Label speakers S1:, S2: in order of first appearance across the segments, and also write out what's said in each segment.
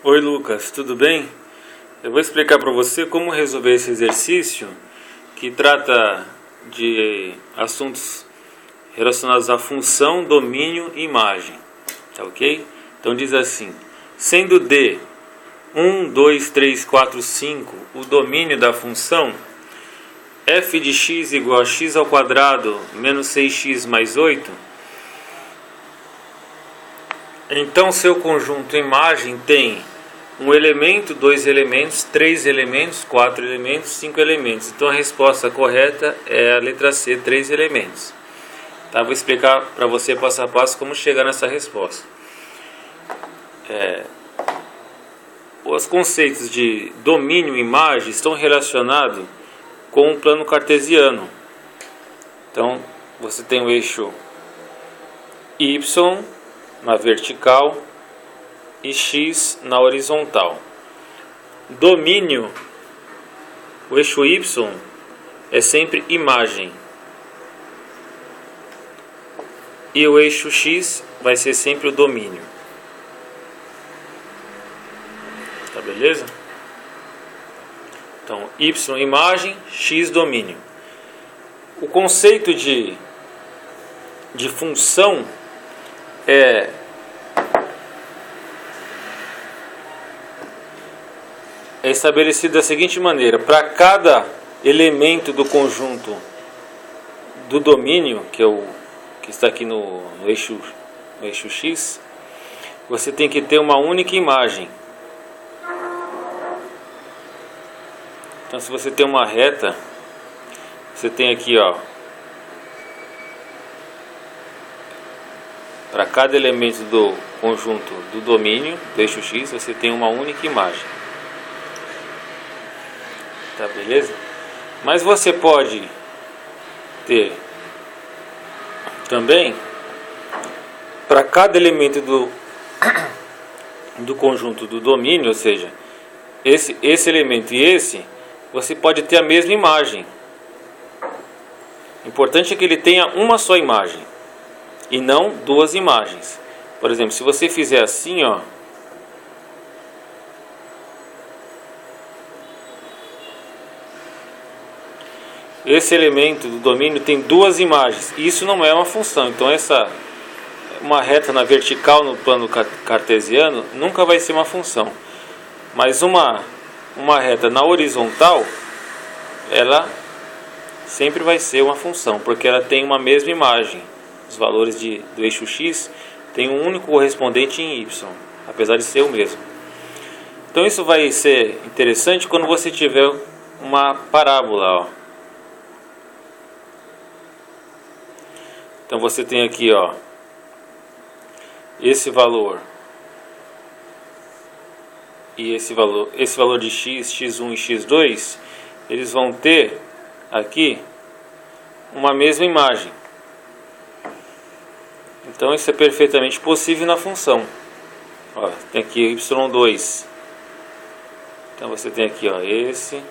S1: Oi Lucas, tudo bem? Eu vou explicar para você como resolver esse exercício que trata de assuntos relacionados à função, domínio e imagem, tá ok? Então diz assim: sendo D 1, 2, 3, 4, 5 o domínio da função f de x igual a x ao quadrado menos 6x mais 8, então seu conjunto imagem tem um elemento, dois elementos, três elementos, quatro elementos, cinco elementos. Então a resposta correta é a letra C, 3 elementos. Tá? Vou explicar para você passo a passo como chegar nessa resposta. Os conceitos de domínio e imagem estão relacionados com o plano cartesiano. Então você tem o eixo Y na vertical e X na horizontal. Domínio, o eixo Y é sempre imagem e o eixo X vai ser sempre o domínio. Tá, beleza? Então Y imagem, X domínio. O conceito de função é estabelecido da seguinte maneira: para cada elemento do conjunto do domínio, que está aqui no eixo X, você tem que ter uma única imagem. Então, se você tem uma reta, você tem aqui, ó, para cada elemento do conjunto do domínio do eixo X, você tem uma única imagem. Tá, beleza? Mas você pode ter também, para cada elemento do conjunto do domínio, ou seja, esse elemento e esse, você pode ter a mesma imagem. O importante é que ele tenha uma só imagem e não duas imagens. Por exemplo, se você fizer assim, ó, esse elemento do domínio tem duas imagens. Isso não é uma função. Então uma reta na vertical no plano cartesiano nunca vai ser uma função. Mas uma reta na horizontal, ela sempre vai ser uma função, porque ela tem uma mesma imagem. Os valores do eixo X têm um único correspondente em Y, apesar de ser o mesmo. Então isso vai ser interessante quando você tiver uma parábola, ó. Então você tem aqui, ó, esse valor e esse valor de x, x1 e x2, eles vão ter aqui uma mesma imagem. Então isso é perfeitamente possível na função. Ó, tem aqui y2. Então você tem aqui, ó, esse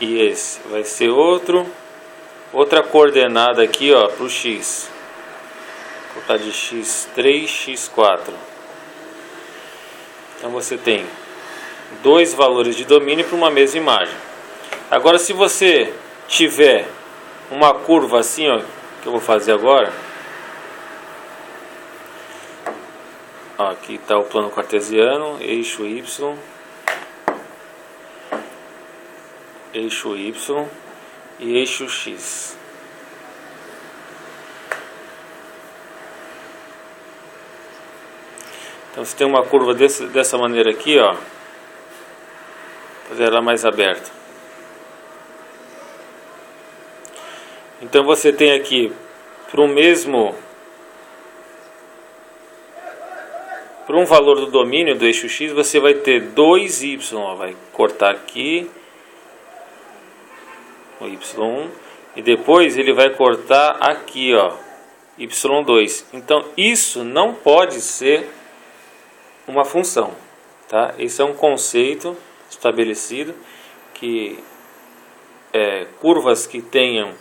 S1: e esse. Vai ser outra coordenada aqui, ó, para o x. Vou botar de x3, x4. Então você tem dois valores de domínio para uma mesma imagem. Agora, se você tiver uma curva assim, ó, que eu vou fazer agora. Ó, aqui está o plano cartesiano, eixo Y e eixo X. Então você tem uma curva dessa maneira aqui, ó. Vou fazer ela mais aberta. Então você tem aqui para um valor do domínio do eixo X, você vai ter 2y, ó, vai cortar aqui o y1 e depois ele vai cortar aqui, ó, y2. Então isso não pode ser uma função, tá? Esse é um conceito estabelecido que curvas que tenham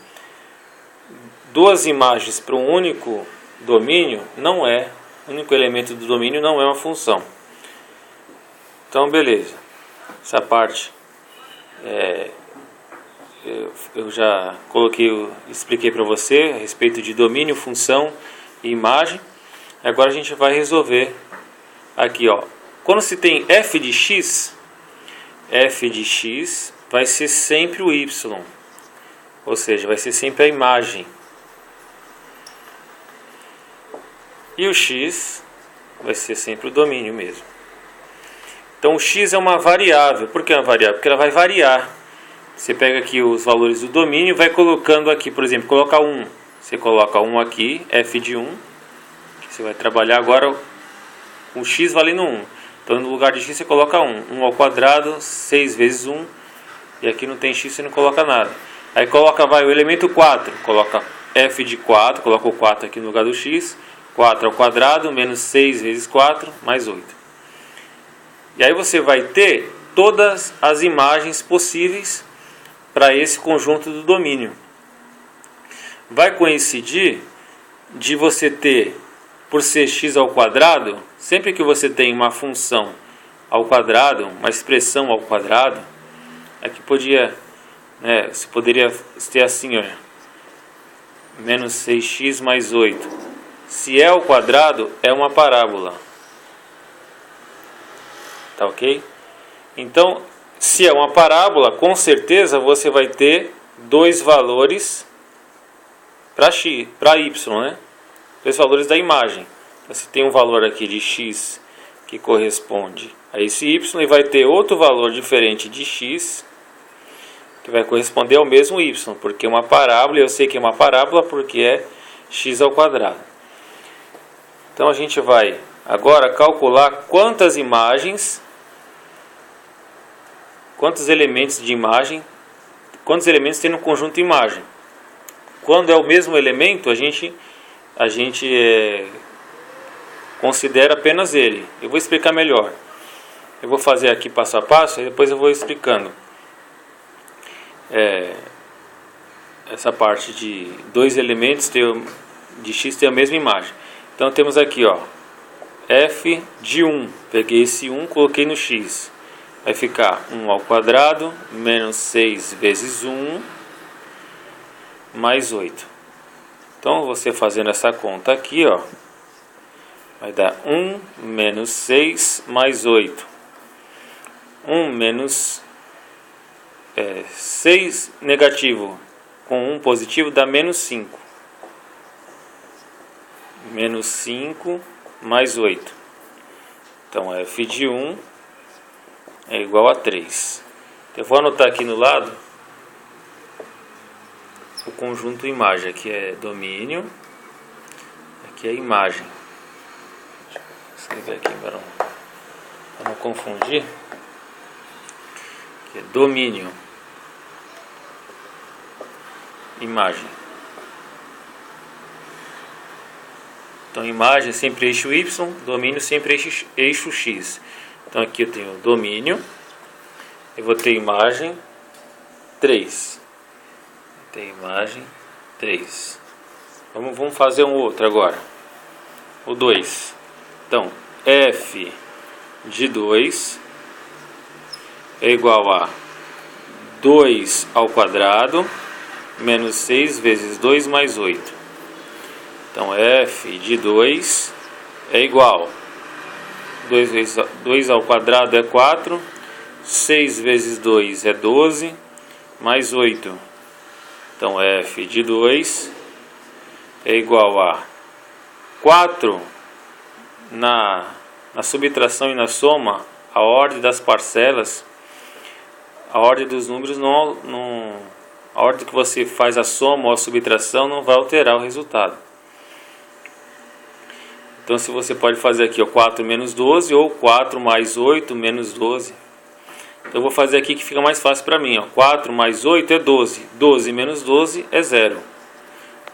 S1: duas imagens para um único domínio não é, o único elemento do domínio não é uma função. Então beleza, essa parte eu já expliquei para você a respeito de domínio, função e imagem. Agora a gente vai resolver aqui, ó. Quando se tem f de x vai ser sempre o y, ou seja, vai ser sempre a imagem. E o x vai ser sempre o domínio mesmo. Então o x é uma variável. Por que é uma variável? Porque ela vai variar. Você pega aqui os valores do domínio e vai colocando aqui, por exemplo, coloca 1. Você coloca 1 aqui, f de 1. Você vai trabalhar agora com x valendo 1. Então no lugar de x você coloca 1. 1 ao quadrado, 6 vezes 1. E aqui não tem x, você não coloca nada. Aí coloca, o elemento 4. Coloca f de 4, coloca o 4 aqui no lugar do x. 4 ao quadrado, menos 6 vezes 4, mais 8. E aí você vai ter todas as imagens possíveis para esse conjunto do domínio. Vai coincidir de você ter, por ser x ao quadrado, sempre que você tem uma função ao quadrado, uma expressão ao quadrado, aqui você poderia ter assim, ó, menos 6x mais 8. Se é ao quadrado, é uma parábola. Tá ok? Então, se é uma parábola, com certeza você vai ter dois valores para y, né? Dois valores da imagem. Você tem um valor aqui de x que corresponde a esse y e vai ter outro valor diferente de x que vai corresponder ao mesmo y, porque é uma parábola, eu sei que é uma parábola porque é x ao quadrado. Então a gente vai agora calcular quantos elementos de imagem, quantos elementos tem no conjunto imagem. Quando é o mesmo elemento, a gente considera apenas ele. Eu vou explicar melhor. Eu vou fazer aqui passo a passo e depois eu vou explicando. Essa parte de dois elementos de x tem a mesma imagem. Então temos aqui, ó, f de 1. Peguei esse 1, coloquei no x. Vai ficar 1 ao quadrado, menos 6 vezes 1, mais 8. Então, você fazendo essa conta aqui, ó, vai dar 1 menos 6 mais 8. 1 menos 6 negativo com 1 positivo dá menos 5. Menos 5 mais 8. Então, f de 1 é igual a 3. Eu vou anotar aqui no lado o conjunto imagem. Aqui é domínio, aqui é imagem. Vou escrever aqui para não confundir. Aqui é domínio, imagem. Então, imagem sempre eixo y, domínio sempre eixo x. Então, aqui eu tenho domínio, eu vou ter imagem 3. Tem imagem 3. Vamos fazer um outro agora. O 2. Então, f de 2 é igual a 2 ao quadrado, menos 6 vezes 2 mais 8. Então, f de 2 é igual a 2 ao quadrado é 4, 6 vezes 2 é 12, mais 8. Então, f de 2 é igual a 4 na subtração e na soma, a ordem das parcelas, a ordem dos números, a ordem que você faz a soma ou a subtração não vai alterar o resultado. Então, se você pode fazer aqui, ó, 4 menos 12 ou 4 mais 8 menos 12. Então, eu vou fazer aqui que fica mais fácil para mim. Ó. 4 mais 8 é 12. 12 menos 12 é 0.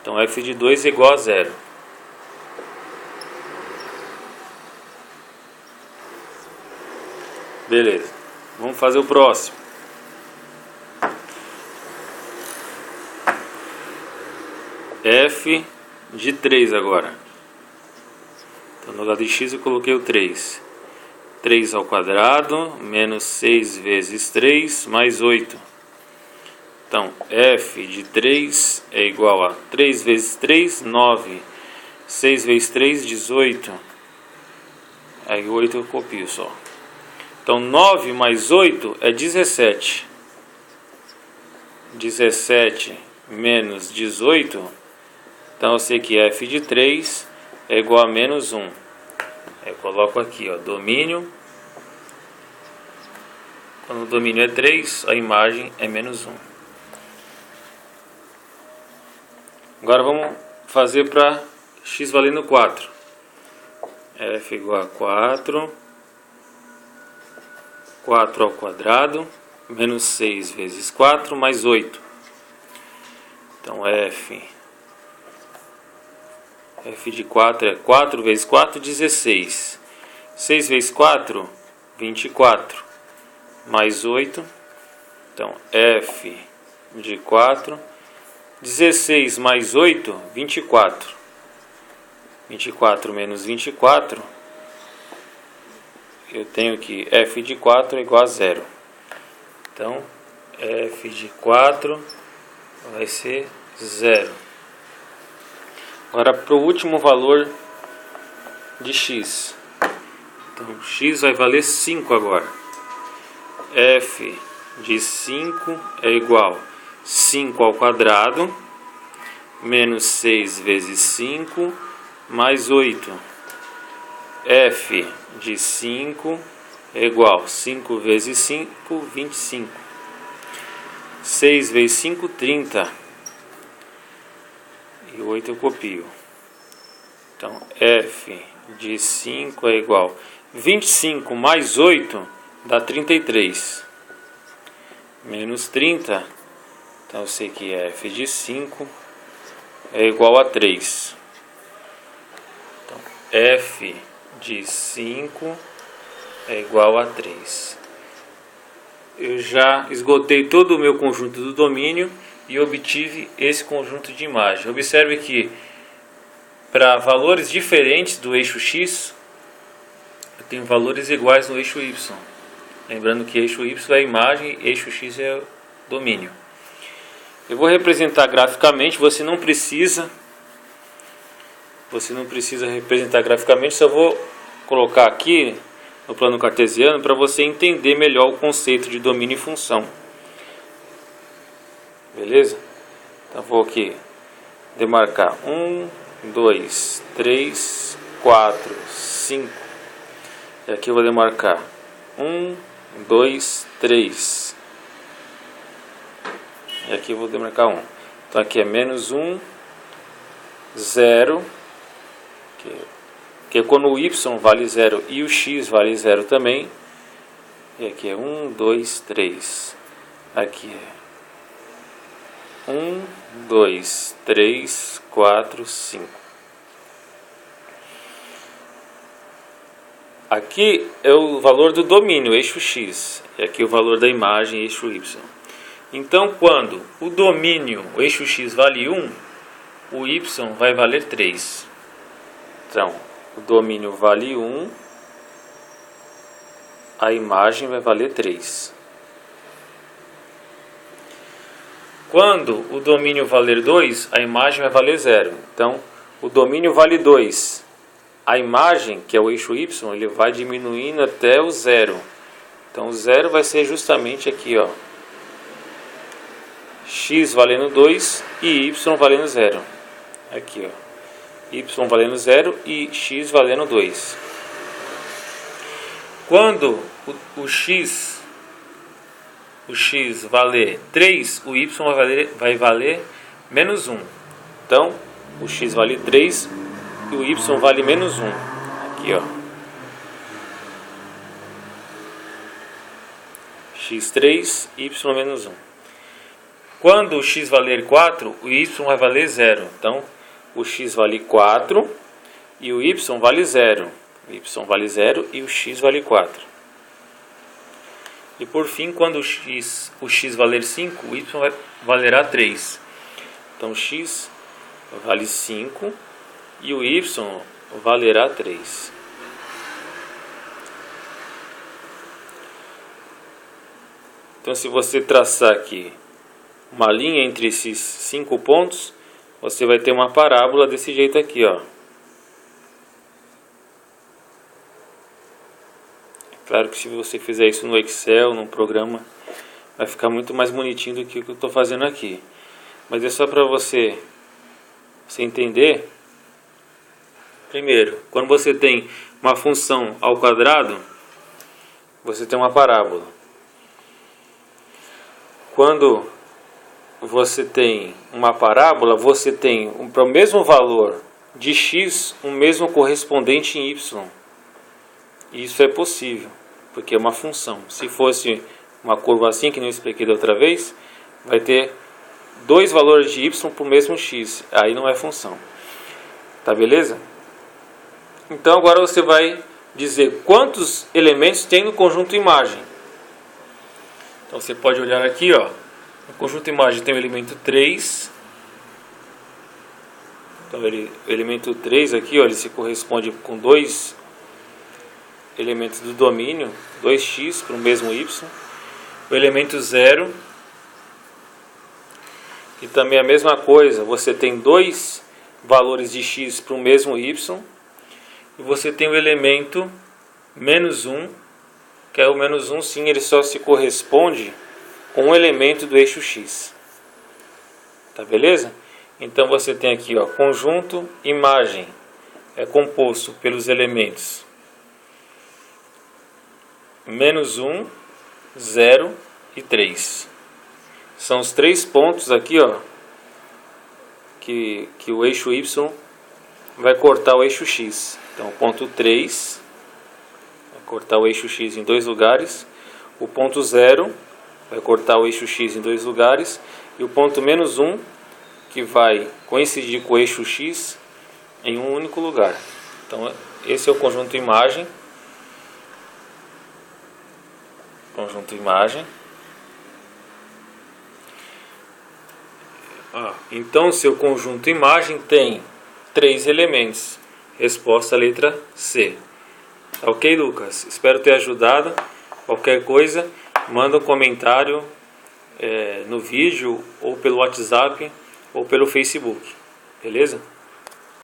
S1: Então, f de 2 é igual a 0. Beleza. Vamos fazer o próximo. F de 3 agora. Então, no lado de x eu coloquei o 3. 3 ao quadrado menos 6 vezes 3 mais 8. Então, f de 3 é igual a 3 vezes 3, 9. 6 vezes 3, 18. Aí 8 eu copio só. Então, 9 mais 8 é 17. 17 menos 18. Então, eu sei que f de 3 é igual a menos 1. Eu coloco aqui, ó, domínio. Quando o domínio é 3, a imagem é menos 1. Agora vamos fazer para x valendo 4. F igual a 4. 4 ao quadrado menos 6 vezes 4 mais 8. Então f de 4 é 4 vezes 4, 16. 6 vezes 4, 24. Mais 8. Então f de 4. 16 mais 8, 24. 24 menos 24. Eu tenho que f de 4 é igual a 0. Então, f de 4 vai ser 0. Agora, para o último valor de x. Então, x vai valer 5 agora. F de 5 é igual a 5 ao quadrado menos 6 vezes 5 mais 8. F de 5 é igual a 5 vezes 5, 25. 6 vezes 5, 30. E 8 eu copio. Então, F de 5 é igual a 25 mais 8 dá 33. Menos 30. Então, eu sei que f de 5 é igual a 3. Então, f de 5 é igual a 3. Eu já esgotei todo o meu conjunto do domínio e obtive esse conjunto de imagem. Observe que para valores diferentes do eixo x, eu tenho valores iguais no eixo y. Lembrando que eixo y é a imagem, eixo x é o domínio. Eu vou representar graficamente, você não precisa representar graficamente, só vou colocar aqui no plano cartesiano para você entender melhor o conceito de domínio e função. Beleza? Então vou aqui demarcar 1, 2, 3, 4, 5. E aqui eu vou demarcar 1, 2, 3. E aqui eu vou demarcar 1. Então aqui é menos 1, 0. Que é quando o y vale 0 e o x vale 0 também. E aqui é 1, 2, 3. Aqui é 1, 2, 3, 4, 5. Aqui é o valor do domínio, eixo x. E aqui é o valor da imagem, eixo y. Então, quando o domínio, o eixo x vale 1, o y vai valer 3. Então, o domínio vale 1, a imagem vai valer 3. Quando o domínio valer 2, a imagem vai valer 0. Então, o domínio vale 2. A imagem, que é o eixo y, ele vai diminuindo até o 0. Então, o 0 vai ser justamente aqui, ó. X valendo 2 e y valendo 0. Aqui, ó. Y valendo 0 e x valendo 2. Quando o x valer 3, o y vai valer menos 1. Então, o x vale 3 e o y vale menos 1. Aqui, ó. x3, y menos 1. Quando o x valer 4, o y vai valer 0. Então, o x vale 4 e o y vale 0. O y vale 0 e o x vale 4. E por fim, quando o x valer 5, o y valerá 3. Então, x vale 5 e o y valerá 3. Então, se você traçar aqui uma linha entre esses 5 pontos, você vai ter uma parábola desse jeito aqui, ó. Claro que se você fizer isso no Excel, num programa, vai ficar muito mais bonitinho do que o que eu estou fazendo aqui. Mas é só para você entender. Primeiro, quando você tem uma função ao quadrado, você tem uma parábola. Quando você tem uma parábola, você tem para o mesmo valor de x, o mesmo correspondente em y. Isso é possível, porque é uma função. Se fosse uma curva assim, que não expliquei da outra vez, vai ter dois valores de y para o mesmo x. Aí não é função. Tá beleza? Então agora você vai dizer quantos elementos tem no conjunto imagem. Então você pode olhar aqui, ó. No conjunto imagem tem o elemento 3. Então o elemento 3 aqui, ó, ele se corresponde com dois elementos do domínio, 2x para o mesmo y. O elemento 0, e também a mesma coisa, você tem dois valores de x para o mesmo y. E você tem o elemento menos 1, que é o menos 1, sim, ele só se corresponde com um elemento do eixo x. Tá beleza? Então você tem aqui, ó, conjunto imagem é composto pelos elementos menos 1, 0 e 3. São os três pontos aqui, ó, que o eixo y vai cortar o eixo x. Então o ponto 3 vai cortar o eixo x em dois lugares. O ponto 0 vai cortar o eixo x em dois lugares. E o ponto menos 1, que vai coincidir com o eixo x em um único lugar. Então esse é o conjunto imagem. Conjunto imagem. Então seu conjunto imagem tem 3 elementos. Resposta letra C. Ok, Lucas? Espero ter ajudado. Qualquer coisa, manda um comentário no vídeo, ou pelo WhatsApp, ou pelo Facebook. Beleza?